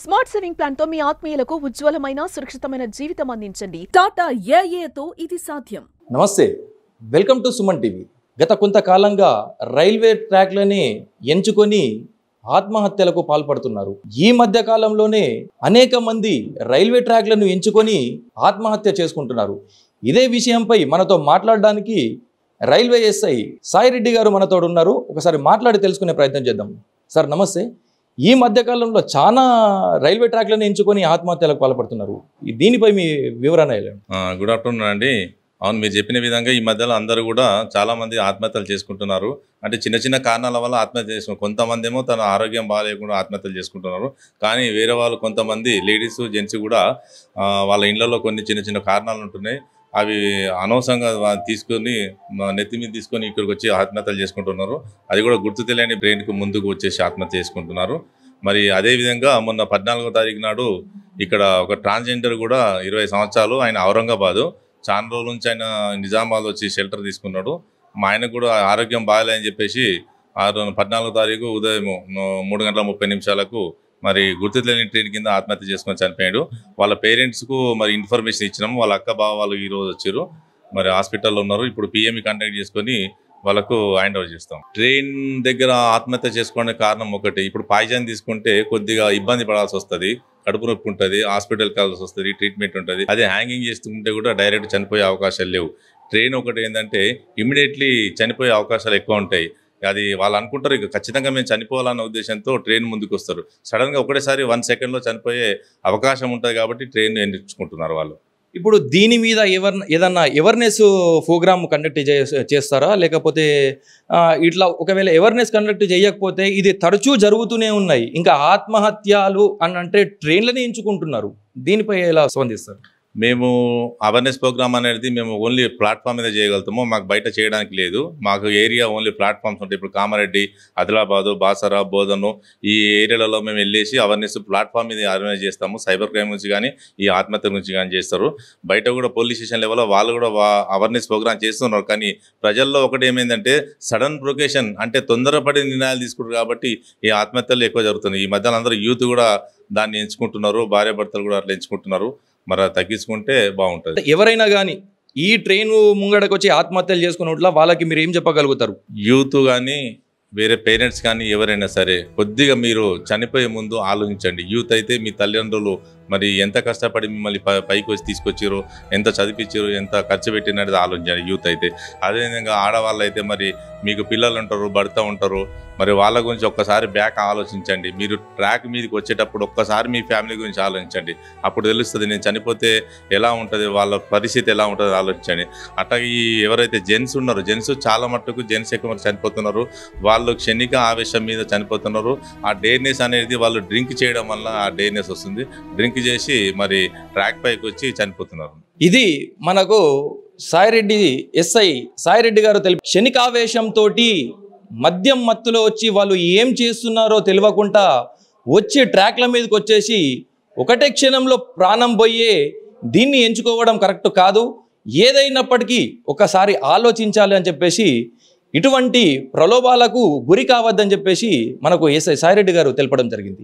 Smart saving plan తో మీ ఆత్మీయులకు ఉజ్వలమైన సురక్షితమైన జీవితం అందించండి. టాటా ఏఏతో ఇది సాధ్యం. నమస్తే, వెల్కమ్ టు సుమన్ టీవీ. గత కొంతకాలంగా రైల్వే ట్రాక్లని ఎంచుకొని ఆత్మహత్యలకు పాల్పడుతున్నారు. ఈ మధ్య కాలంలోనే అనేక మంది రైల్వే ట్రాక్లను ఎంచుకొని ఆత్మహత్య చేసుకుంటున్నారు. ఇదే విషయంపై మనతో మాట్లాడడానికి రైల్వే ఎస్ఐ సాయిరెడ్డి గారు మనతో ఉన్నారు. ఒకసారి మాట్లాడి తెలుసుకునే ప్రయత్నం చేద్దాం. సార్ నమస్తే. ఈ మధ్యకాలంలో చాలా రైల్వే ట్రాక్లను ఎంచుకొని ఆత్మహత్యలకు పాల్పడుతున్నారు. దీనిపై మీ వివరణ ఏంటి? గుడ్ ఆఫ్టర్నూన్ అండి. అవును, మీరు చెప్పిన విధంగా ఈ మధ్యలో అందరూ కూడా చాలామంది ఆత్మహత్యలు చేసుకుంటున్నారు. అంటే చిన్న చిన్న కారణాల వల్ల ఆత్మహత్య చేసుకుంటారు. కొంతమంది ఏమో తన ఆరోగ్యం బాగాలేకుండా ఆత్మహత్యలు చేసుకుంటున్నారు. కానీ వేరే వాళ్ళు కొంతమంది లేడీస్ జెంట్స్ కూడా వాళ్ళ ఇళ్లలో కొన్ని చిన్న చిన్న కారణాలు ఉంటున్నాయి. అవి అనవసరంగా తీసుకొని నెత్తి మీద తీసుకొని ఇక్కడికి వచ్చి ఆత్మహత్యలు చేసుకుంటున్నారు. అది కూడా గుర్తు తెలియని బ్రెయిన్కు ముందుకు వచ్చేసి ఆత్మహత్య చేసుకుంటున్నారు. మరి అదేవిధంగా మొన్న 14వ తారీఖు నాడు ఇక్కడ ఒక ట్రాన్స్జెండర్ కూడా 20 సంవత్సరాలు, ఆయన ఔరంగాబాదు, చాలా రోజుల నుంచి ఆయన నిజామాబాద్ వచ్చి షెల్టర్ తీసుకున్నాడు. మా ఆయనకు కూడా ఆరోగ్యం బాగాలేదని చెప్పేసి 14వ తారీఖు ఉదయం 3:30 మరి గుర్తు తెలియని ట్రైన్ కింద ఆత్మహత్య చేసుకొని చనిపోయాడు. వాళ్ళ పేరెంట్స్కు మరి ఇన్ఫర్మేషన్ ఇచ్చినాము. వాళ్ళ అక్క బావ వాళ్ళు ఈరోజు వచ్చారు, మరి హాస్పిటల్లో ఉన్నారు. ఇప్పుడు పిఎంఈ కాంటాక్ట్ చేసుకొని వాళ్ళకు హ్యాండ్ ఓవర్ చేస్తాం. ట్రైన్ దగ్గర ఆత్మహత్య చేసుకోవడానికి కారణం ఒకటి, ఇప్పుడు పాయిజన్ తీసుకుంటే కొద్దిగా ఇబ్బంది పడాల్సి వస్తుంది, కడుపు నొప్పి ఉంటుంది, హాస్పిటల్కి వెళ్ళాల్సి వస్తుంది, ట్రీట్మెంట్ ఉంటుంది. అదే హ్యాంగింగ్ చేస్తుంటే కూడా డైరెక్ట్ చనిపోయే అవకాశాలు లేవు. ట్రైన్ ఒకటి ఏంటంటే ఇమీడియట్లీ చనిపోయే అవకాశాలు ఎక్కువ ఉంటాయి. అది వాళ్ళు అనుకుంటారు ఇక ఖచ్చితంగా మేము చనిపోవాలన్న ఉద్దేశంతో ట్రైన్ ముందుకు వస్తారు. సడన్గా ఒకటేసారి 1 సెకండ్లో చనిపోయే అవకాశం ఉంటుంది కాబట్టి ట్రైన్ ఎంచుకుంటున్నారు వాళ్ళు. ఇప్పుడు దీని మీద ఏదన్నా అవేర్నెస్ ప్రోగ్రామ్ కండక్ట్ చేస్తారా? లేకపోతే ఇట్లా ఒకవేళ అవేర్నెస్ కండక్ట్ చేయకపోతే ఇది తరచూ జరుగుతూనే ఉన్నాయి, ఇంకా ఆత్మహత్యలు అని అంటే ట్రైన్లని ఎంచుకుంటున్నారు, దీనిపై ఎలా స్పందిస్తారు? మేము అవేర్నెస్ ప్రోగ్రామ్ అనేది మేము ఓన్లీ ప్లాట్ఫామ్ మీద చేయగలుగుతాము. మాకు బయట చేయడానికి లేదు. మాకు ఏరియా ఓన్లీ ప్లాట్ఫామ్స్ ఉంటాయి. ఇప్పుడు కామారెడ్డి, ఆదిలాబాదు, బాసరా, బోధను ఈ ఏరియాలలో మేము వెళ్ళేసి అవేర్నెస్ ప్లాట్ఫామ్ మీద ఆర్గనైజ్ చేస్తాము. సైబర్ క్రైమ్ నుంచి కానీ ఈ ఆత్మహత్య నుంచి కానీ చేస్తారు. బయట కూడా పోలీస్ స్టేషన్ లెవెల్లో వాళ్ళు కూడా అవేర్నెస్ ప్రోగ్రామ్ చేస్తున్నారు. కానీ ప్రజల్లో ఒకటి ఏమైందంటే సడన్ ప్రొకేషన్ అంటే తొందరపడి నిర్ణయాలు తీసుకుంటారు కాబట్టి ఈ ఆత్మహత్యలు ఎక్కువ జరుగుతున్నాయి. ఈ మధ్యలో అందరూ యూత్ కూడా దాన్ని ఎంచుకుంటున్నారు, భార్యాభర్తలు కూడా అట్లా ఎంచుకుంటున్నారు. మరి తగ్గించుకుంటే బాగుంటుంది. ఎవరైనా కానీ ఈ ట్రైన్ ముంగడకు వచ్చి ఆత్మహత్యలు చేసుకున్నట్ల వాళ్ళకి మీరు ఏం చెప్పగలుగుతారు? యూత్ కానీ వేరే పేరెంట్స్ కానీ ఎవరైనా సరే కొద్దిగా మీరు చనిపోయే ముందు ఆలోచించండి. యూత్ అయితే మీ తల్లిదండ్రులు మరి ఎంత కష్టపడి మిమ్మల్ని పైకి వచ్చి తీసుకొచ్చారు, ఎంత చదివించారు, ఎంత ఖర్చు పెట్టినది ఆలోచించండి యూత్ అయితే. అదేవిధంగా ఆడవాళ్ళు అయితే మరి మీకు పిల్లలు ఉంటారు, భర్త ఉంటారు, మరి వాళ్ళ గురించి ఒక్కసారి బ్యాక్ ఆలోచించండి. మీరు ట్రాక్ మీదకి వచ్చేటప్పుడు ఒక్కసారి మీ ఫ్యామిలీ గురించి ఆలోచించండి. అప్పుడు తెలుస్తుంది నేను చనిపోతే ఎలా ఉంటుంది, వాళ్ళ పరిస్థితి ఎలా ఉంటుంది ఆలోచించండి. అట్లాగే ఎవరైతే జెంట్స్ ఉన్నారో జెంట్స్ చాలా మట్టుకు జెంట్స్ ఎక్కువ చనిపోతున్నారు. వాళ్ళు క్షణిక ఆవేశం మీద చనిపోతున్నారు. ఆ డేర్నెస్ అనేది వాళ్ళు డ్రింక్ చేయడం వల్ల ఆ డేర్నెస్ వస్తుంది. డ్రింక్ చేసి మరి ట్రాక్ పైకి వచ్చి చనిపోతున్నారు. ఇది మనకు సాయిరెడ్డి ఎస్ఐ సాయిరెడ్డి గారు తెలిపి క్షణికావేశంతో మద్యం మత్తులో వచ్చి వాళ్ళు ఏం చేస్తున్నారో తెలియకుండా వచ్చి ట్రాక్ల మీదకి వచ్చేసి ఒకటే క్షణంలో ప్రాణం పోయే దీన్ని ఎంచుకోవడం కరెక్ట్ కాదు. ఏదైనప్పటికీ ఒకసారి ఆలోచించాలి అని చెప్పేసి ఇటువంటి ప్రలోభాలకు గురి కావద్దని చెప్పేసి మనకు ఎస్ఐ సాయిరెడ్డి గారు తెలపడం జరిగింది.